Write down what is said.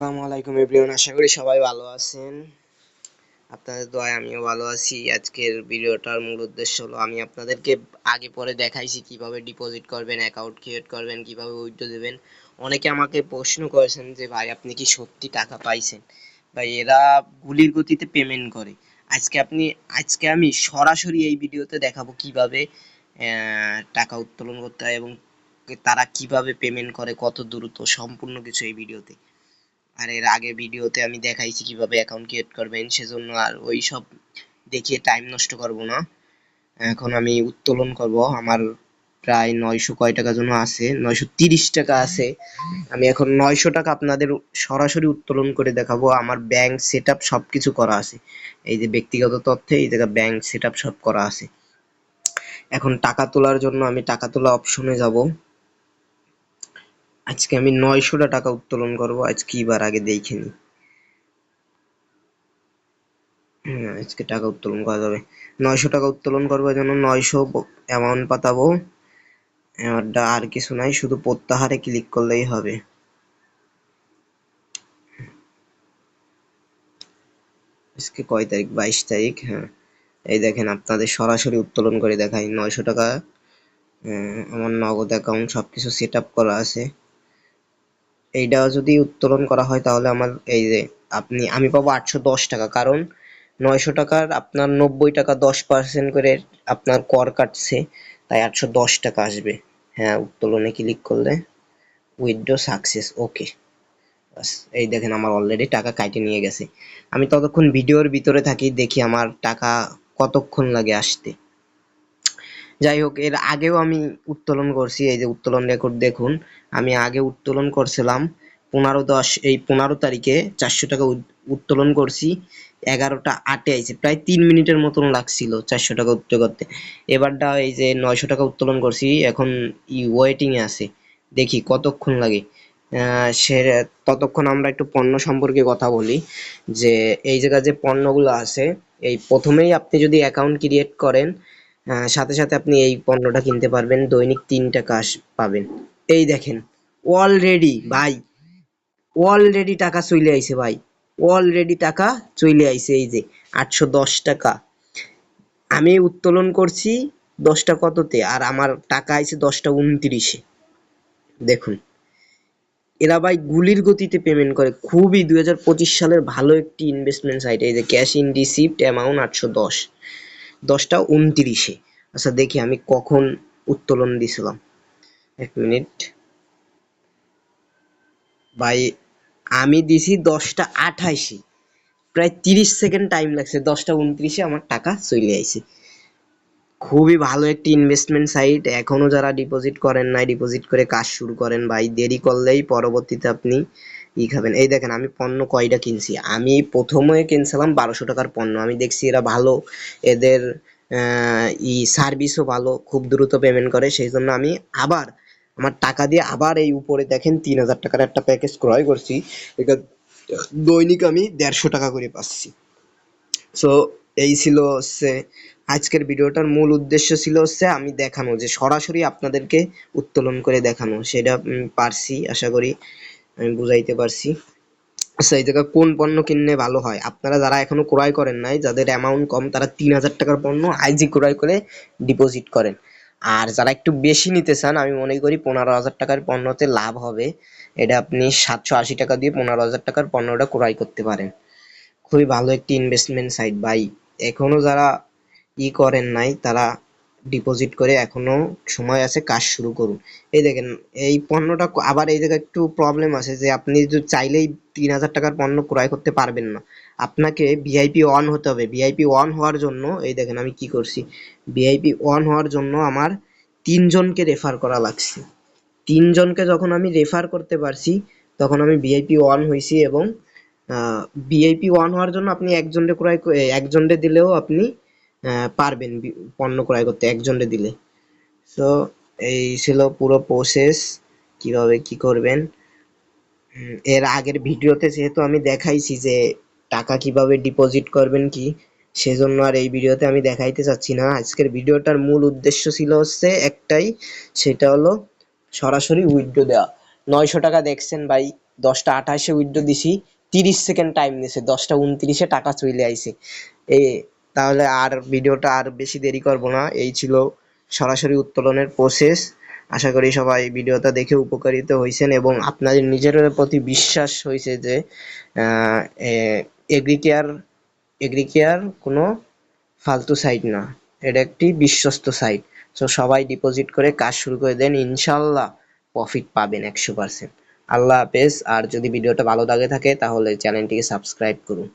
আসসালামু আলাইকুম এভরিওয়ান, আশা করি সবাই ভালো আছেন। আপনাদের দোয়ায় আমিও ভালো আছি। আজকের ভিডিওটার মূল উদ্দেশ্য হলো আমি আপনাদেরকে আগে পরে দেখাইছি কিভাবে ডিপোজিট করবেন, অ্যাকাউন্ট ক্রিয়েট করবেন, কিভাবে উইথড্র দেবেন। অনেকে আমাকে প্রশ্ন করেছেন যে ভাই আপনি কি সত্যি টাকা পাইছেন? ভাই এরা গুলির গতিতে পেমেন্ট করে। আজকে আমি সরাসরি এই ভিডিওতে দেখাবো কিভাবে টাকা উত্তোলন করতে হয় এবং তারা কিভাবে পেমেন্ট করে, কত দ্রুত, সম্পূর্ণ কিছু এই ভিডিওতে। আর এর আগে ভিডিওতে আমি দেখাইছি কিভাবে অ্যাকাউন্ট ক্রিয়েট করবেন, সেজন্য আর ওই সব দেখিয়ে টাইম নষ্ট করব না। এখন আমি উত্তোলন করব। আমার প্রায় 900 কয় টাকা যেন আছে, 930 টাকা আছে। আমি এখন 900 টাকা আপনাদের সরাসরি উত্তোলন করে দেখাবো। আমার ব্যাংক সেটআপ সবকিছু করা আছে। এই যে ব্যক্তিগত তথ্যে এই জায়গায় ব্যাংক সেটআপ সব করা আছে। এখন টাকা তোলার জন্য আমি টাকা তোলা অপশনে যাব। আজকে আমি 900 টাকা উত্তোলন করব। আজ কি বার আগে দেখে নিই। আজকে টাকা উত্তোলন করা যাবে। 900 টাকা উত্তোলন করবার জন্য 900 অ্যামাউন্ট পাতাবো। অ্যামাউন্টটা আর কিছু নাই, শুধু প্রত্যাহারে ক্লিক করলেই হবে। আজকে কয় তারিখ? 22 তারিখ। হ্যাঁ, এই দেখেন আপনাদের সরাসরি উত্তোলন করে দেখাই। 900 টাকা আমার নগদ অ্যাকাউন্ট সবকিছু সেট আপ করা আছে। এইটা যদি উত্তোলন করা হয় তাহলে আমার এই যে আমি পাবো 810 টাকা, কারণ 900 টাকার আপনার 90 টাকা 10% করে আপনার কর কাটছে, তাই 810 টাকা আসবে। হ্যাঁ, উত্তোলনে ক্লিক করলে উইথড্র সাকসেস, ওকে। বাস, এই দেখেন আমার অলরেডি টাকা কাটে নিয়ে গেছে। আমি ততক্ষণ ভিডিওর ভিতরে থাকি, দেখি আমার টাকা কতক্ষণ লাগে আসতে। যাই হোক, এর আগেও আমি উত্তোলন করছি। এই যে উত্তোলন রেকর্ড দেখুন। আমি আগে উত্তোলন করছিলাম 15/10, এই 15 তারিখে 400 টাকা উত্তোলন করছি। 11টা 8-এ আইছে, প্রায় 3 মিনিটের মতন লাগছিল 400 টাকা উত্তোলন করতে। এবারটা এই যে 900 টাকা উত্তোলন করছি, এখন ওয়েটিং এ আছে, দেখি কতক্ষণ লাগে। সে ততক্ষণ আমরা একটু পণ্য সম্পর্কে কথা বলি। যে এই জায়গায় যে পণ্যগুলো আছে, এই প্রথমেই আপনি যদি অ্যাকাউন্ট ক্রিয়েট করেন, সাথে সাথে আপনি এই পণ্যটা কিনতে পারবেন, দৈনিক 3 টাকা পাবেন। এই দেখেন, অলরেডি ভাই, অলরেডি টাকা চলে আইছে ভাই, অলরেডি টাকা চলে আইছে। এই যে 810 টাকা আমি উত্তোলন করছি 10টা কততে, আর আমার টাকা আইছে 10টা 29-এ। দেখুন, এরা ভাই গুলির গতিতে পেমেন্ট করে। খুবই 2025 সালের ভালো একটি ইনভেস্টমেন্ট সাইট। এই যে ক্যাশ ইন রিসিভড অ্যামাউন্ট 810, 10টা 29-এ। আচ্ছা দেখি আমি কখন উত্তোলন দিছিলাম। 1 মিনিট ভাই, আমি দিছি 10টা 28-এ, প্রায় 30 সেকেন্ড টাইম লাগছে। 10টা 29-এ আমার টাকা চলে আইছে। খুবই ভালো একটি ইনভেস্টমেন্ট সাইট। এখনো যারা ডিপোজিট করেন নাই, ডিপোজিট করে কাজ শুরু করেন ভাই। দেরি করলেই পরবর্তীতে আপনি খাবেন। এই দেখেন আমি পণ্য কয়টা কিনছি। আমি প্রথমে কিনছিলাম 1200 টাকার পণ্য। আমি দেখছি এরা ভালো, এদের সার্ভিসও ভালো, খুব দ্রুত পেমেন্ট করে। সেই জন্য আমি আবার আমার টাকা দিয়ে আবার এই উপরে দেখেন 3000 টাকার একটা প্যাকেজ ক্রয় করছি। এটা দৈনিক আমি 150 টাকা করে পাচ্ছি। সো এই ছিল হচ্ছে আজকের ভিডিওটার মূল উদ্দেশ্য, ছিল হচ্ছে আমি দেখানো, যে সরাসরি আপনাদেরকে উত্তোলন করে দেখানো। সেটা পারছি, আশা করি আমি বুঝাইতে পারছি। আচ্ছা, এই জায়গায় কোন পণ্য কিনলে ভালো হয়? আপনারা যারা এখনো ক্রয় করেন নাই, যাদের অ্যামাউন্ট কম, তারা 3000 টাকার পণ্য আইজি ক্রয় করে ডিপোজিট করেন। আর যারা একটু বেশি নিতে চান, আমি মনে করি 15,000 টাকার পণ্যতে লাভ হবে। এটা আপনি 780 টাকা দিয়ে 15,000 টাকার পণ্যটা ক্রয় করতে পারেন। খুবই ভালো একটি ইনভেস্টমেন্ট সাইট ভাই। এখনো যারা করেন নাই, তারা ডিপোজিট করে এখনো সময় আছে, কাজ শুরু করুন। এই দেখেন, এই পণ্যটা আবার এই জায়গায় একটু প্রবলেম আছে, যে আপনি যদি চাইলেই 3000 টাকার পণ্য ক্রয় করতে পারবেন না। আপনাকে ভিআইপি ওয়ান হতে হবে। ভিআইপি ওয়ান হওয়ার জন্য এই দেখেন আমি কি করছি। ভিআইপি ওয়ান হওয়ার জন্য আমার 3 জনকে রেফার করা লাগছে। 3 জনকে যখন আমি রেফার করতে পারছি, তখন আমি ভিআইপি ওয়ান হয়েছি। এবং ভিআইপি ওয়ান হওয়ার জন্য আপনি একজনকে দিলেও আপনি পারবেন পণ্য ক্রয় করতে, একজনকে দিলে। তো এই ছিল পুরো প্রসেস, কিভাবে কি করবেন। এর আগের ভিডিওতে যেহেতু আমি দেখাইছি যে টাকা কিভাবে ডিপোজিট করবেন কি, সেজন্য আর এই ভিডিওতে আমি দেখাইতে চাচ্ছি না। আজকের ভিডিওটার মূল উদ্দেশ্য ছিল হচ্ছে একটাই, সেটা হলো সরাসরি উইথড্র দেওয়া। 900 টাকা দেখছেন ভাই, 10টা 28-এ উইথড্র দিছি, 30 সেকেন্ড টাইম নিছে, 10টা 29-এ টাকা চলে আইছে। এই তাহলে আর ভিডিওটা আর বেশি দেরি করব না, এই ছিল সরাসরি উত্তোলনের প্রসেস। আশা করি সবাই ভিডিওটা দেখে উপকারিত হয়েছেন এবং আপনাদের নিজের প্রতি বিশ্বাস হয়েছে যে এগ্রিকেয়ার এগ্রিকেয়ার কোনো ফালতু সাইট না, এটা একটি বিশ্বস্ত সাইট। তো সবাই ডিপোজিট করে কাজ শুরু করে দেন, ইনশাল্লাহ প্রফিট পাবেন 100%। আল্লাহ হাফেজ। আর যদি ভিডিওটা ভালো লাগে থাকে তাহলে চ্যানেলটিকে সাবস্ক্রাইব করুন।